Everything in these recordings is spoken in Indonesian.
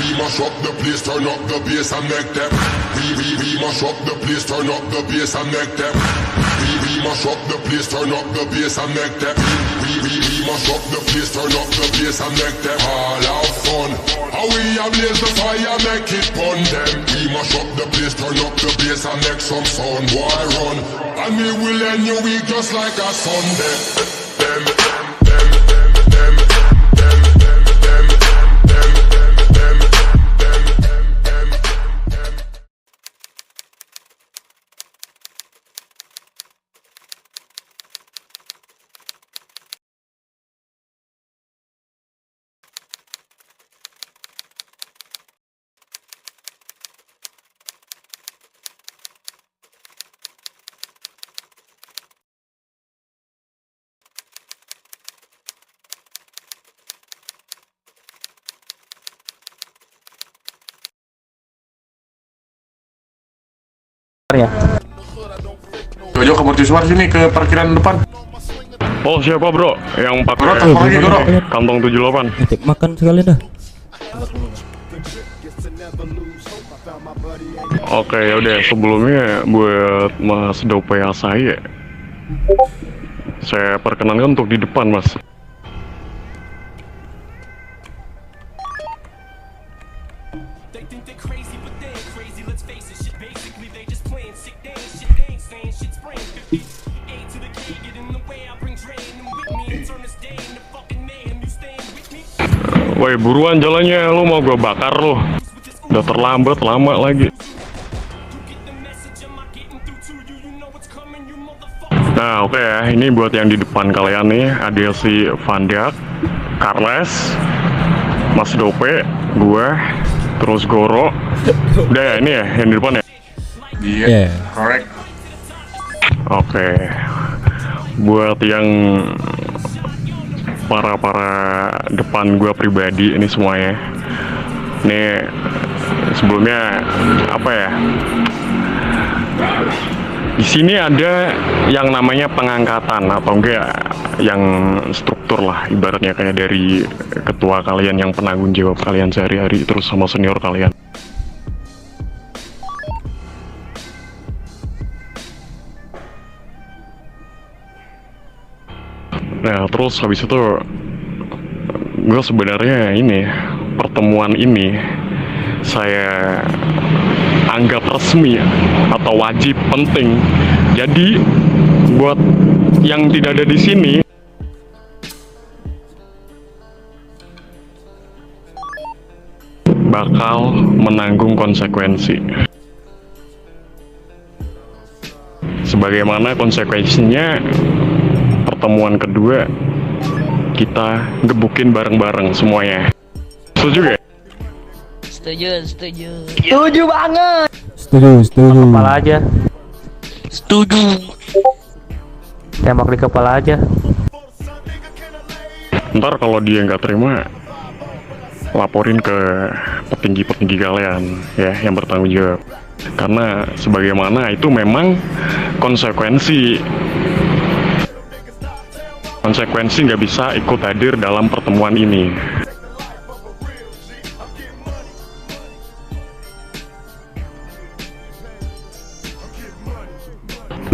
we mash up the place, turn up the bass and make them. We mash up the place, turn up the bass and make them. We mash up the place, turn up the bass and make them. We mash up the place, turn up the bass and make them all have fun. How we ablaze the fire, make it burn them. We mash up the place, turn up the bass and make some sound, boy run. And we will end your week just like a Sunday. Them. Ya. Jojo ke mercusuar sini ke parkiran depan. Oh siapa bro? Yang pakai lagi, Doro. kantong 78. Cek makan sekali dah. Oke yaudah, sebelumnya buat Mas Dopea saya perkenankan untuk di depan mas. Woi buruan jalannya, lu mau gua bakar lu. Udah terlambat lama lagi. Nah oke ya, ini buat yang di depan kalian nih, ada si Vandak, Carles, Mas Dope, gua, terus Goro. Udah ya ini ya yang di depan ya. Iya, correct. Oke, buat yang para depan gua pribadi ini semuanya. Ini sebelumnya apa ya? Di sini ada yang namanya pengangkatan atau enggak yang struktur lah, ibaratnya kayak dari ketua kalian yang penanggung jawab kalian sehari-hari terus sama senior kalian. Nah terus habis itu gue sebenarnya ini pertemuan ini saya anggap resmi atau wajib penting. Jadi buat yang tidak ada di sini bakal menanggung konsekuensi. Sebagaimana konsekuensinya pertemuan kedua kita gebukin bareng-bareng semuanya. Setuju gak? Setuju banget. Setuju. Kepala aja. Setuju. Tembak di kepala aja. Ntar kalau dia nggak terima, laporin ke petinggi kalian ya yang bertanggung jawab. Karena sebagaimana itu memang konsekuensi nggak bisa ikut hadir dalam pertemuan ini.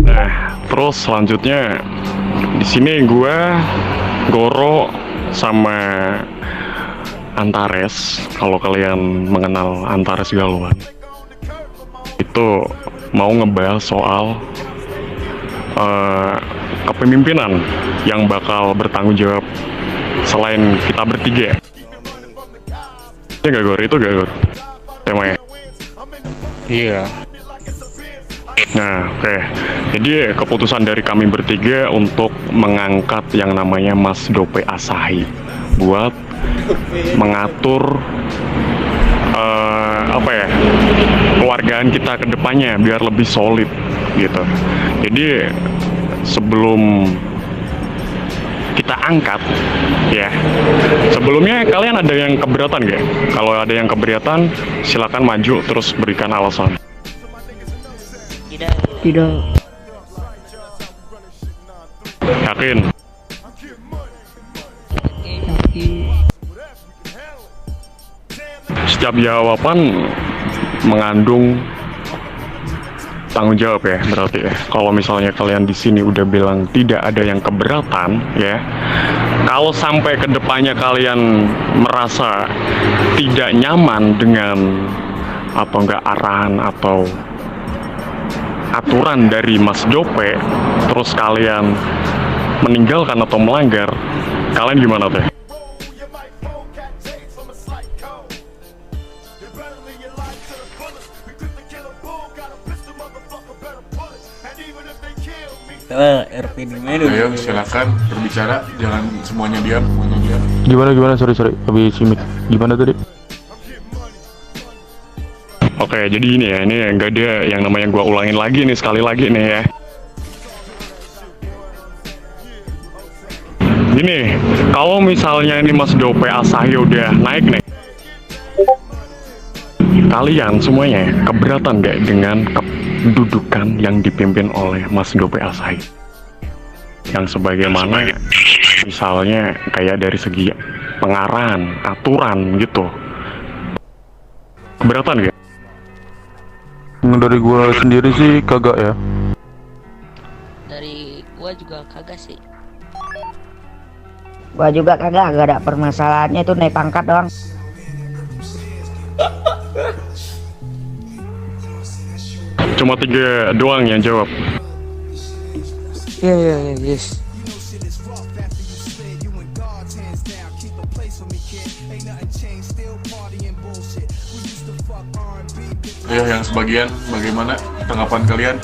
Nah, terus selanjutnya di sini gua, Goro sama Antares. Kalau kalian mengenal Antares Galuan, itu mau ngebahas soal kepemimpinan yang bakal bertanggung jawab selain kita bertiga. Ini gak Gor? Itu gak Gor? Temanya? Iya. Nah, oke. Jadi keputusan dari kami bertiga untuk mengangkat yang namanya Mas Dope Asahi buat mengatur apa ya, keluargaan kita ke depannya biar lebih solid gitu. Jadi sebelum kita angkat ya, sebelumnya kalian ada yang keberatan gak? Kalau ada yang keberatan silakan maju terus berikan alasan. Tidak. Yakin? setiap jawaban mengandung tanggung jawab ya, berarti ya. Kalau misalnya kalian di sini udah bilang tidak ada yang keberatan ya, kalau sampai kedepannya kalian merasa tidak nyaman dengan atau enggak arahan atau aturan dari Mas Jope, terus kalian meninggalkan atau melanggar, kalian gimana teh? RP di menu. Ayo silakan berbicara, jangan semuanya diam. Gimana sorry habis simik. Gimana tadi? Oke, jadi ini ya, ini enggak dia yang namanya gua ulangin lagi nih, sekali lagi nih ya. Gini, kalau misalnya ini Mas Jope Asahi udah naik nih, kalian semuanya keberatan nggak dengan kedudukan yang dipimpin oleh Mas Jope Asahi? Yang sebagaimana misalnya kayak dari segi pengarahan, aturan gitu. Keberatan nggak? Dari gua sendiri sih kagak ya. Dari gua juga kagak sih. Gua juga kagak, gak ada permasalahannya, itu naik pangkat doang. Cuma 3 doang yang jawab. Yes. Ayo yang sebagian, bagaimana tanggapan kalian?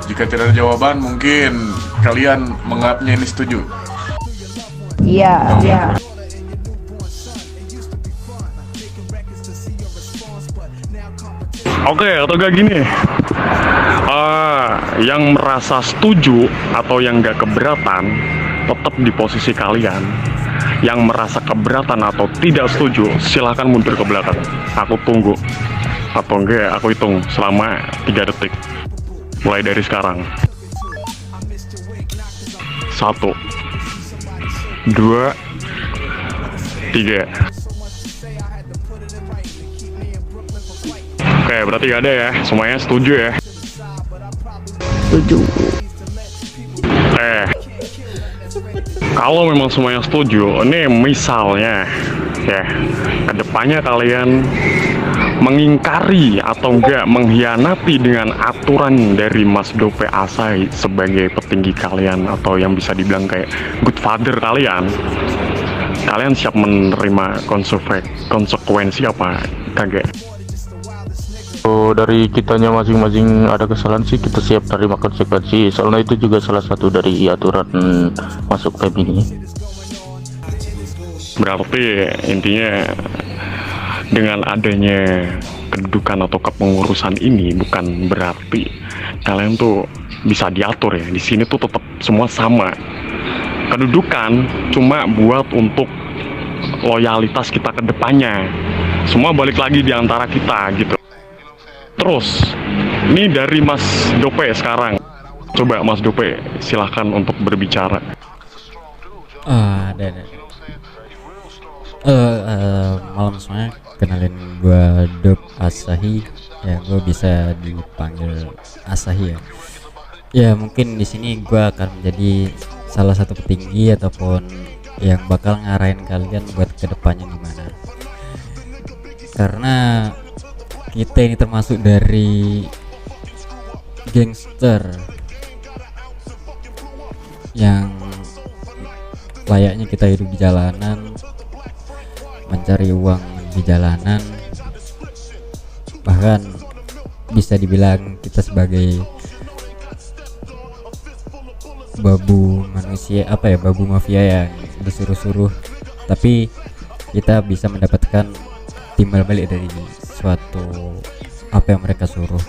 Jika tidak ada jawaban, mungkin kalian menganggapnya ini setuju. Iya. Oke, atau gak gini, yang merasa setuju atau yang gak keberatan tetap di posisi kalian. Yang merasa keberatan atau tidak setuju silahkan mundur ke belakang. Aku tunggu, atau enggak aku hitung selama 3 detik mulai dari sekarang. 1, 2, 3. Oke, berarti gak ada ya, semuanya setuju ya. Setuju. Kalau memang semuanya setuju, ini misalnya ya, kedepannya kalian mengingkari atau enggak mengkhianati dengan aturan dari Mas Jope Asahi sebagai petinggi kalian atau yang bisa dibilang kayak good father kalian siap menerima konsekuensi apa kagak? Oh, dari kitanya masing-masing ada kesalahan sih, kita siap terima konsekuensi. Soalnya itu juga salah satu dari aturan masuk PEM ini. Berarti intinya dengan adanya kedudukan atau kepengurusan ini bukan berarti kalian tuh bisa diatur ya. Di sini tuh tetap semua sama. Kedudukan cuma buat untuk loyalitas kita ke depannya. Semua balik lagi di antara kita gitu. Terus, ini dari Mas Jope sekarang. Coba Mas Jope silahkan untuk berbicara. Ada. Malam semuanya, kenalin gua Dop Asahi. Ya, gua bisa dipanggil Asahi ya. Ya, mungkin di sini gua akan menjadi salah satu petinggi ataupun yang bakal ngarahin kalian buat kedepannya gimana. Karena kita ini termasuk dari gangster yang layaknya kita hidup di jalanan, mencari uang di jalanan, bahkan bisa dibilang kita sebagai babu manusia, babu mafia yang disuruh-suruh, tapi kita bisa mendapatkan timbal balik dari suatu apa yang mereka suruh.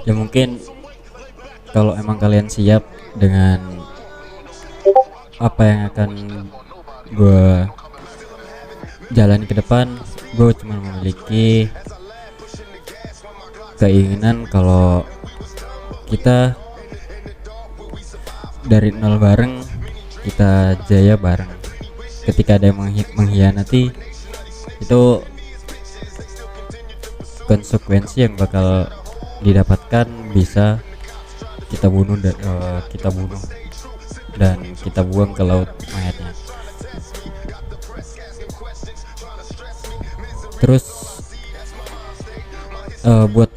Ya mungkin kalau emang kalian siap dengan apa yang akan gue jalani ke depan, gue cuma memiliki keinginan kalau kita dari nol bareng, kita jaya bareng. Ketika ada yang mengkhianati, itu konsekuensi yang bakal didapatkan bisa kita bunuh dan kita buang ke laut mayatnya. Terus buat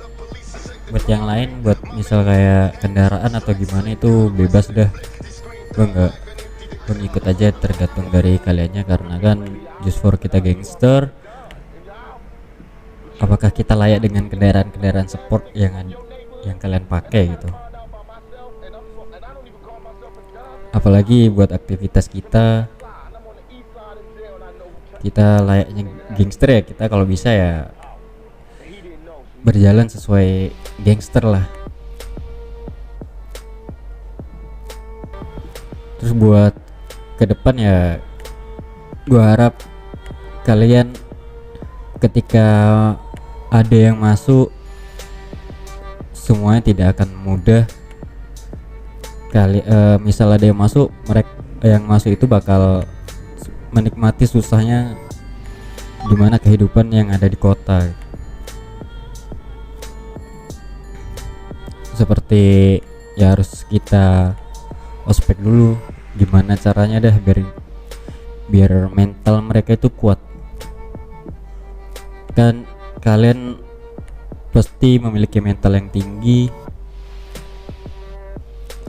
yang lain, buat misal kayak kendaraan atau gimana, itu bebas dah, gue nggak ikut aja, tergantung dari kaliannya. Karena kan just for kita gangster, apakah kita layak dengan kendaraan sport yang kalian pakai gitu. Apalagi buat aktivitas kita layaknya gangster ya, kita kalau bisa ya berjalan sesuai gangster lah. Terus buat ke depan ya, gua harap kalian ketika ada yang masuk, semuanya tidak akan mudah. Misal ada yang masuk, mereka yang masuk itu bakal menikmati susahnya gimana kehidupan yang ada di kota. Seperti ya harus kita ospek dulu, gimana caranya dah biar mental mereka itu kuat. Kan kalian pasti memiliki mental yang tinggi,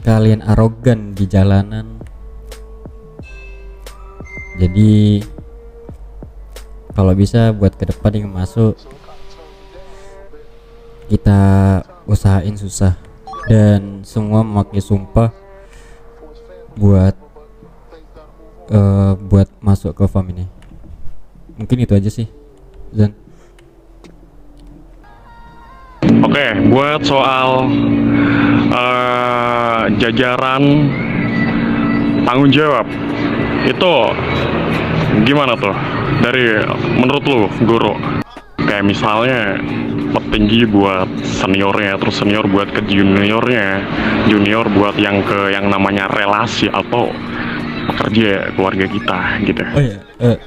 kalian arogan di jalanan. Jadi kalau bisa buat ke depan yang masuk, kita usahain susah dan semua memakai sumpah buat masuk ke farm ini. Mungkin itu aja sih, Zan. Oke, buat soal jajaran tanggung jawab itu gimana tuh dari menurut lu, guru? Kayak misalnya petinggi buat seniornya, terus senior buat ke juniornya, junior buat yang namanya relasi atau pekerja keluarga kita gitu. Oh ya,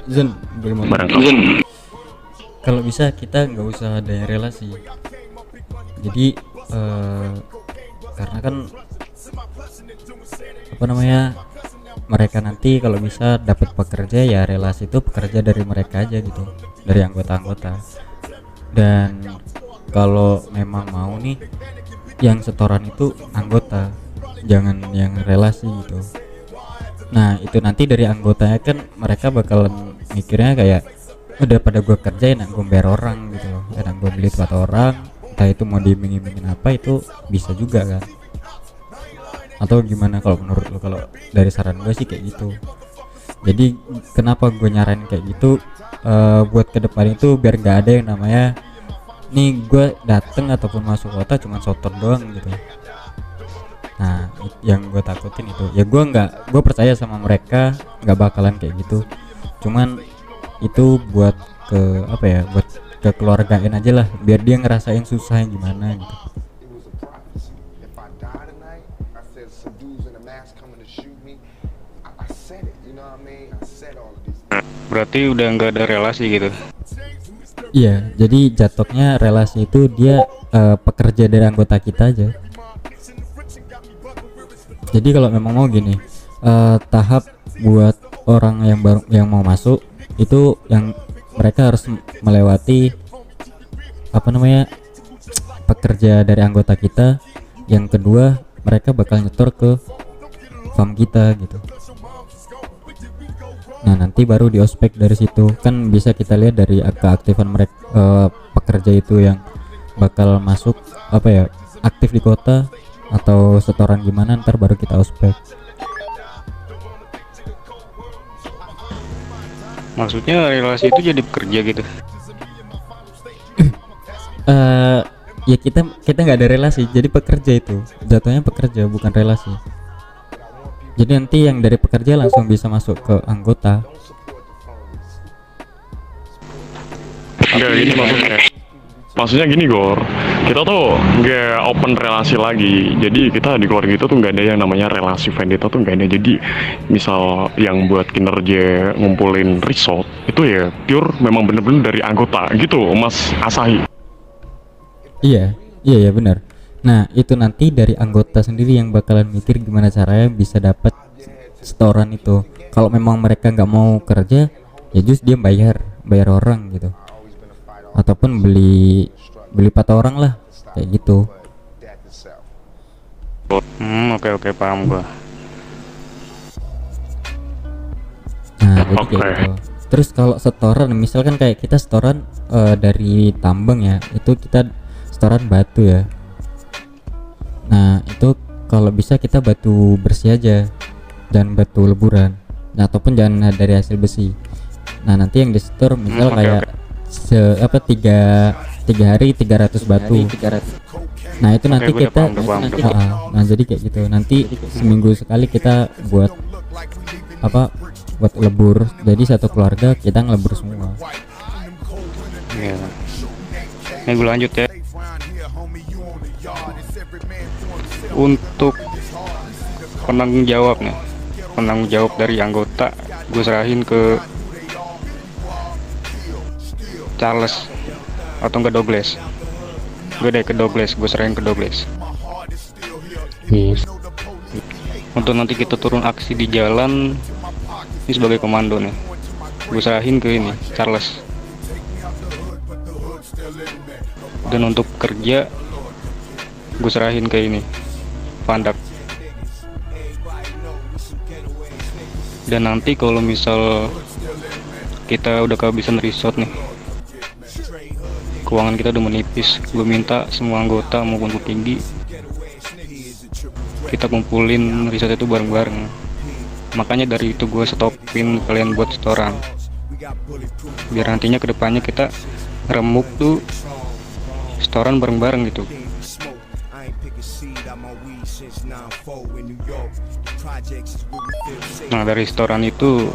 Zen, Barangkali kalau bisa kita nggak usah ada yang relasi. Jadi karena kan mereka nanti kalau bisa dapat pekerja, ya relasi itu pekerja dari mereka aja gitu, dari anggota-anggota. Dan kalau memang mau nih yang setoran itu anggota, jangan yang relasi gitu. Nah itu nanti dari anggotanya kan mereka bakalan mikirnya kayak udah pada gue kerjain, enak gue bayar orang gitu loh, enak gue beli tempat orang, entah itu mau diiming-imingin apa, itu bisa juga kan. Atau gimana kalau menurut lo? Kalau dari saran gue sih kayak gitu. Jadi kenapa gue nyaranin kayak gitu, buat ke depan itu biar nggak ada yang namanya nih gue dateng ataupun masuk kota cuman sotor doang gitu. Nah yang gue takutin itu ya, gue percaya sama mereka nggak bakalan kayak gitu. Cuman itu buat ke buat kekeluargaan aja lah, biar dia ngerasain susahnya gimana gitu. Berarti udah nggak ada relasi gitu. Iya, jadi jatuhnya relasi itu dia pekerja dari anggota kita aja. Jadi kalau memang mau gini, tahap buat orang yang baru yang mau masuk itu yang mereka harus melewati pekerja dari anggota kita. Yang kedua, mereka bakal nyetor ke farm kita gitu. Nah nanti baru di ospek dari situ kan bisa kita lihat dari keaktifan mereka, pekerja itu yang bakal masuk aktif di kota atau setoran gimana, ntar baru kita ospek. Maksudnya relasi itu jadi pekerja gitu? Ya kita nggak ada relasi, jadi pekerja itu jatuhnya pekerja bukan relasi. Jadi nanti yang dari pekerja langsung bisa masuk ke anggota. Enggak, ini maksudnya gini Gor, kita tuh nggak open relasi lagi. Jadi kita di keluarga itu tuh nggak ada yang namanya relasi vendetta tuh nggak ada. Jadi misal yang buat kinerja ngumpulin resort itu ya pure memang bener-bener dari anggota gitu Mas Asahi. Iya benar. Nah itu nanti dari anggota sendiri yang bakalan mikir gimana caranya bisa dapat setoran itu. Kalau memang mereka nggak mau kerja, ya just dia bayar orang gitu, ataupun beli patah orang lah kayak gitu. Oke, paham gua. Nah jadi kayak gitu. Terus kalau setoran misalkan kayak kita setoran dari tambang ya, itu kita setoran batu ya. Nah itu kalau bisa kita batu bersih aja, jangan batu leburan. Nah ataupun jangan dari hasil besi. Nah nanti yang disetor misal kayak tiga hari 300 batu. Nah itu nanti kita nah jadi kayak gitu. Nanti seminggu sekali kita buat buat lebur. Jadi satu keluarga kita ngelebur semua. Iya. Ini gue lanjut ya. Untuk penanggung jawab nih, penanggung jawab dari anggota gue serahin ke Charles atau enggak Douglas. Ke Douglas, gue serahin ke Douglas. Yes. Untuk nanti kita turun aksi di jalan, ini sebagai komando nih, gue serahin ke ini Charles. Dan untuk kerja gue serahin ke ini Pandak. Dan nanti kalau misal kita udah kehabisan resort nih, keuangan kita udah menipis, gue minta semua anggota maupun petinggi kita kumpulin resort itu bareng-bareng. Makanya dari itu gue stopin kalian buat setoran, biar nantinya kedepannya kita remuk tuh setoran bareng-bareng gitu. Nah dari setoran itu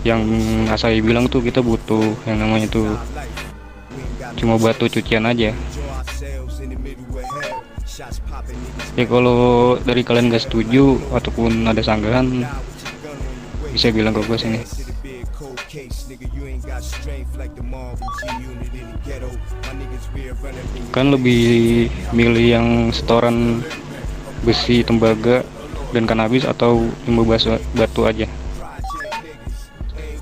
yang Asahi bilang tuh kita butuh yang namanya tuh cuma batu cucian aja. Ya kalau dari kalian gak setuju ataupun ada sanggahan, bisa bilang ke gue sini. Kan lebih milih yang setoran besi, tembaga, dan kanabis atau cuma batu aja?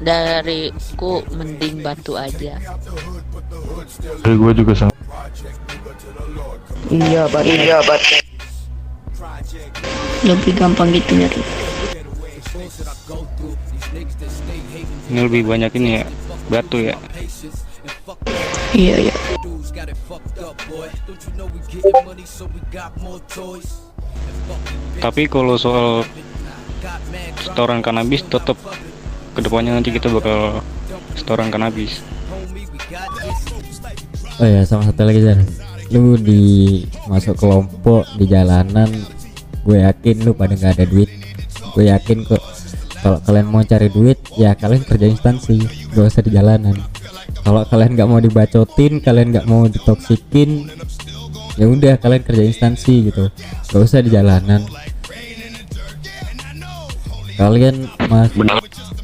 Dariku mending batu aja. Dari gue juga sama. Iya bat. Lebih gampang gitu nyari. Ini lebih banyak ini ya, batu ya. Iya. Tapi kalau soal setoran kanabis tetap kedepannya nanti kita bakal setoran kanabis. Oh ya, sama satu lagi Jan, lu masuk kelompok di jalanan, gue yakin lu pada nggak ada duit. Gue yakin kok kalau kalian mau cari duit ya kalian kerja instansi, gak usah di jalanan. Kalau kalian nggak mau dibacotin, kalian nggak mau ditoksikin, ya udah kalian kerja instansi gitu, gak usah di jalanan.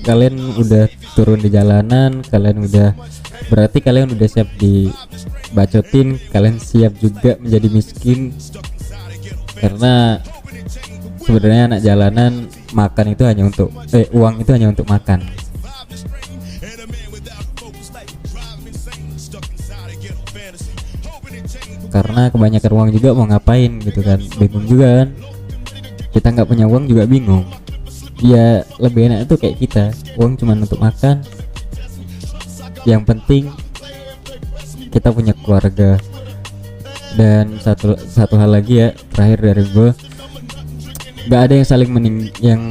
Kalian udah turun di jalanan, berarti kalian udah siap dibacotin, kalian siap juga menjadi miskin. Karena sebenarnya anak jalanan makan itu hanya untuk uang itu hanya untuk makan. Karena kebanyakan uang juga mau ngapain gitu kan, bingung juga kan. Kita nggak punya uang juga bingung. Ya lebih enak itu kayak kita, uang cuma untuk makan. Yang penting kita punya keluarga. Dan satu hal lagi ya, terakhir dari gue, nggak ada yang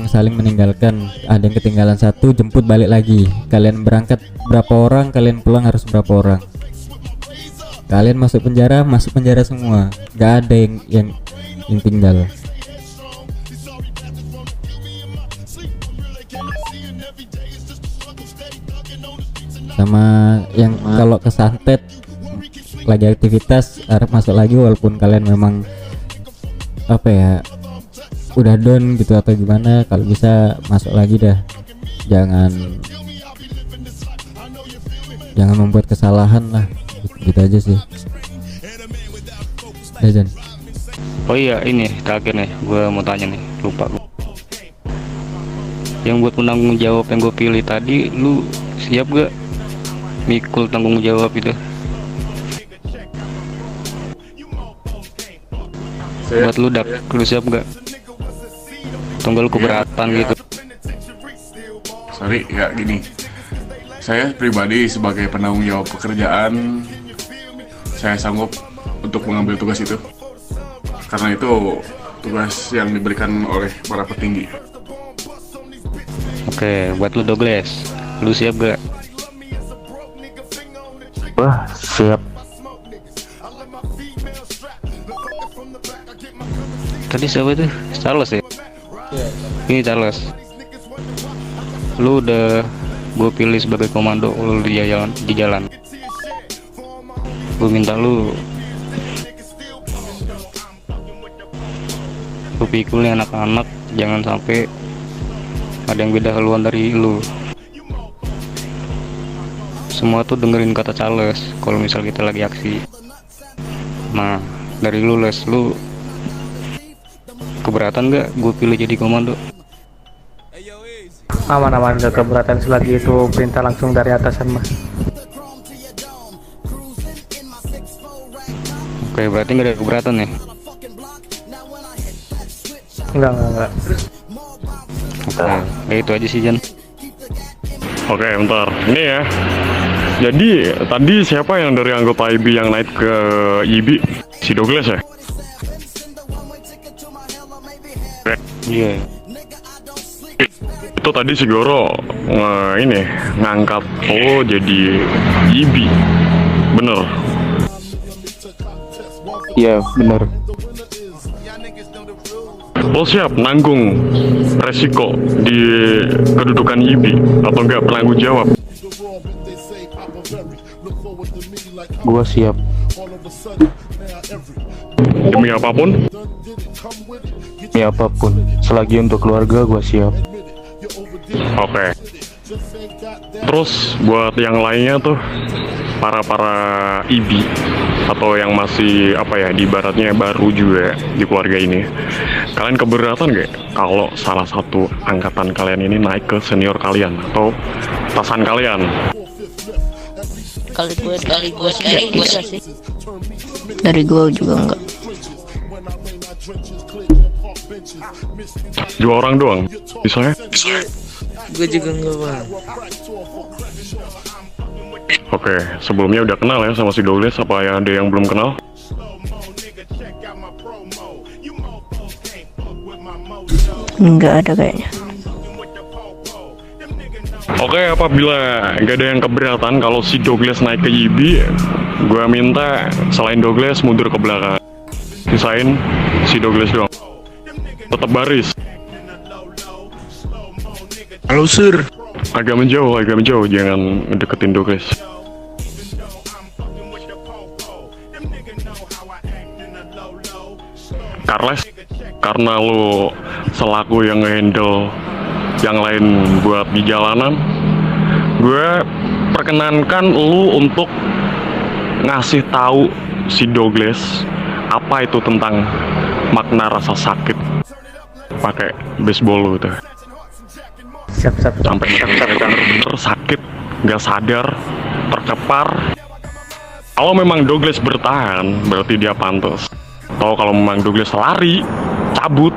saling meninggalkan. Ada yang ketinggalan satu, jemput balik lagi. Kalian berangkat berapa orang, kalian pulang harus berapa orang. Kalian masuk penjara semua, nggak ada yang tinggal. Sama yang kalau kesantet lagi aktivitas harus masuk lagi walaupun kalian memang apa ya udah down gitu atau gimana, kalau bisa masuk lagi dah, jangan membuat kesalahan lah, gitu aja sih. Jan. Oh iya, ini terakhir nih, gue mau tanya nih, lupa gua. Yang buat penanggung jawab yang gue pilih tadi, lu siap gak mikul tanggung jawab itu? Buat lu dak, lu siap gak? Tunggal keberatan gitu. Sorry, ya gini. Saya pribadi sebagai penanggung jawab pekerjaan, saya sanggup untuk mengambil tugas itu. Karena itu tugas yang diberikan oleh para petinggi. Oke, buat lu Douglas, lu siap gak? Wah, siap. Tadi siapa tuh? Charles ya? Ini Charles. Lu udah gue pilih sebagai komando lu di jalan. Gue minta lu pikul nih anak-anak, jangan sampai ada yang beda haluan dari lu. Semua tuh dengerin kata Charles kalau misal kita lagi aksi. Nah, dari lu Les, lu keberatan nggak gue pilih jadi komando? Aman-aman, gak keberatan selagi itu perintah langsung dari atasan mas. Oke, berarti nggak ada keberatan nih? Enggak. Oke, ya itu aja sih Jan. Oke, bentar. Ini ya. Jadi tadi siapa yang dari anggota IB yang naik ke IB? Si Douglas ya? Iya. Itu tadi si Goro ngangkat lo jadi IB. Bener? Iya, benar. Lo siap nanggung resiko di kedudukan IB atau enggak penanggung jawab? Gua siap. Demi apapun? Demi apapun, selagi untuk keluarga gua siap. Oke. Terus buat yang lainnya tuh, para IB atau yang masih apa ya, di baratnya baru juga di keluarga ini, kalian keberatan gak kalau salah satu angkatan kalian ini naik ke senior kalian atau atasan kalian? Kalau gue sih nggak bisa sih. Dari gue juga enggak. 2 orang doang misalnya? Gue juga enggak bang. Oke, sebelumnya udah kenal ya sama si Douglas, apa ya ada yang belum kenal? Enggak ada kayaknya. Oke, apabila nggak ada yang keberatan kalau si Douglas naik ke IB, gue minta selain Douglas mundur ke belakang. Sisain si Douglas doang. Tetap baris. Halo sir. Agak menjauh, jangan deketin Douglas. Carles, karena lo selaku yang nge-handle yang lain buat di jalanan, gue perkenankan lu untuk ngasih tahu si Douglas apa itu tentang makna rasa sakit pakai baseball gitu. Siap. Sampai bener-bener sakit, nggak sadar, terkepar. Kalau memang Douglas bertahan, berarti dia pantas. Atau kalau memang Douglas lari, cabut,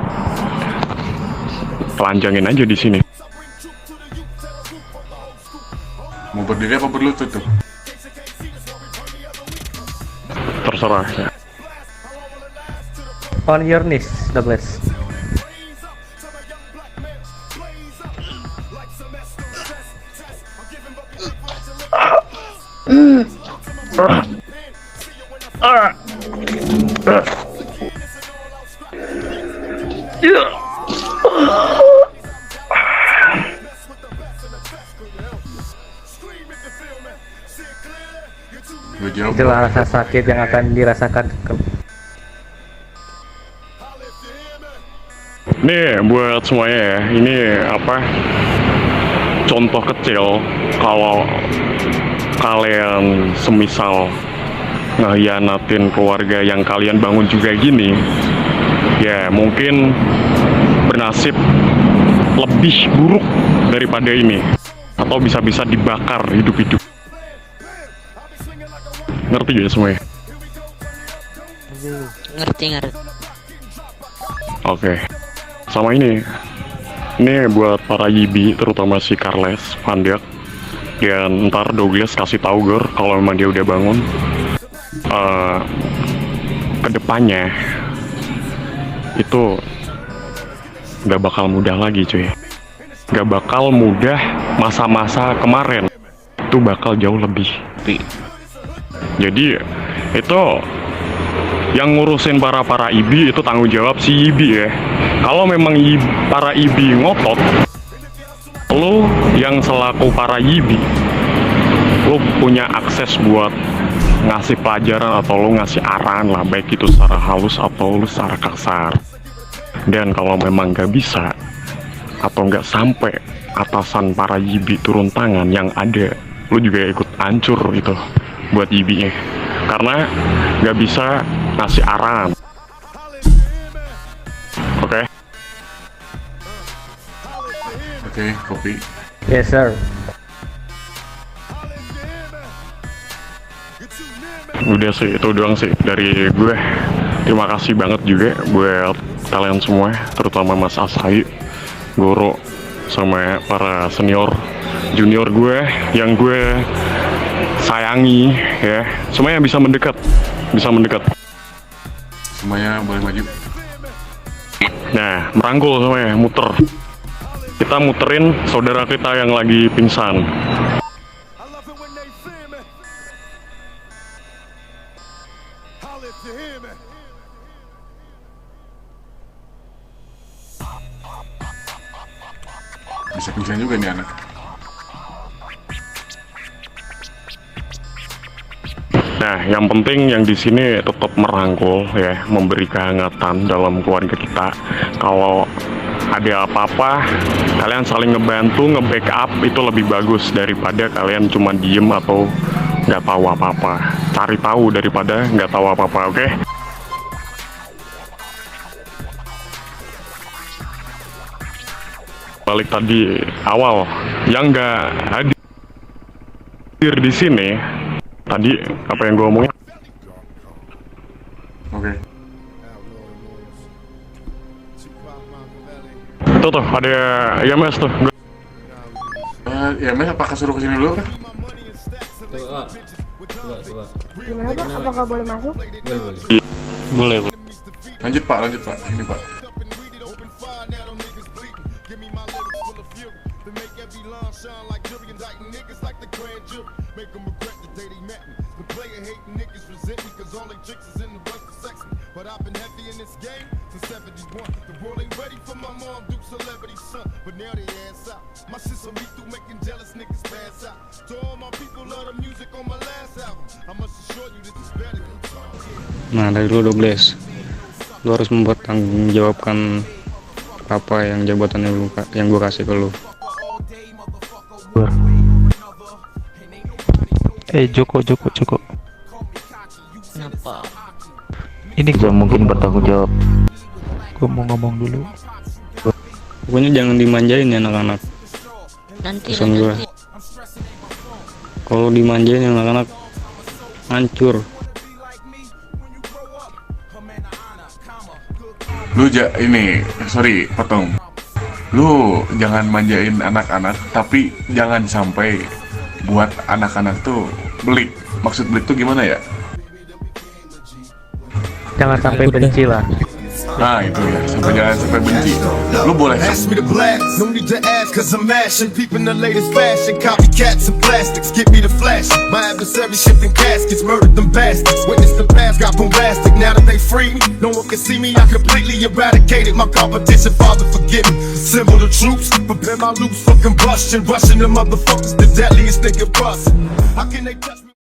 telanjangin aja di sini. Mau berdiri apa berlutut tuh? Terserah ya. On your knees, Douglas. Lu jawab. Itulah rasa sakit yang akan dirasakan. Nih buat semuanya ya, ini apa contoh kecil kalau kalian semisal ngehianatin keluarga yang kalian bangun juga gini, ya mungkin bernasib lebih buruk daripada ini, atau bisa-bisa dibakar hidup-hidup. Ngerti gak semuanya? Ngerti. Oke. Sama ini buat para Yibi, terutama si Carles, Vandiak, dan ntar Douglas kasih tahu Gor kalau memang dia udah bangun. Kedepannya itu gak bakal mudah lagi cuy, gak bakal mudah. Masa-masa kemarin itu bakal jauh lebih. Jadi itu yang ngurusin para IBI itu tanggung jawab si IBI ya. Kalau memang para IBI ngotot, lo yang selaku para IBI, lo punya akses buat ngasih pelajaran atau lo ngasih arahan lah, baik itu secara halus atau lo secara kasar. Dan kalau memang gak bisa atau nggak sampai atasan para IBI turun tangan, yang ada lo juga ikut hancur itu buat IBI-nya, karena nggak bisa ngasih arahan. Oke, kopi. Yes sir. Udah sih, itu doang sih dari gue. Terima kasih banget juga buat kalian semua, terutama Mas Asahi, Goro, sama para senior, junior gue yang gue sayangi ya. Semuanya bisa mendekat. Semuanya boleh maju. Nah, merangkul semuanya, muter. Kita muterin saudara kita yang lagi pingsan. Bisa pingsan juga nih anak. Nah, yang penting yang di sini tetap merangkul ya, memberi kehangatan dalam keluarga kita. Kalau ada apa-apa, kalian saling ngebantu, nge-backup, itu lebih bagus daripada kalian cuma diem atau nggak tahu apa-apa. Cari tahu daripada nggak tahu apa-apa, oke? Balik tadi awal, yang nggak hadir di sini tadi, apa yang gue omongin? Oke. Tuh ada IMS tuh. Ya Mas, apakah suruh kesini dulu kan? Gimana Pak? Apakah boleh masuk? Boleh. Lanjut Pak. Ini Pak. Nah, dari lu 12, lu harus membuat tanggung jawabkan apa yang jabatan yang gua kasih ke lu. Joko. Kenapa? Ini gua mungkin bertanggung jawab. Gue mau ngomong dulu. Pokoknya jangan dimanjain ya anak-anak. Pesan gua. Kalau dimanjain anak-anak hancur. Lu potong. Lu jangan manjain anak-anak, tapi jangan sampai buat anak-anak tuh belik. Maksud belik tuh gimana ya? Jangan sampai benci lah. Nah itu ya, jangan sampai benci. Lu boleh Ask me to blast, no need to ask, cause I'm mashing. Peeping the latest fashion, copycats and plastics. Get me the flash, my adversary shifting caskets. Murdered them bastards, witness the past, got bombastic. Now that they free me, no one can see me. I completely eradicated my competition, Father forgive me. Assemble the troops, prepare my loops for combustion. Rushing the motherfuckers, the deadliest nigga bust. How can they touch me?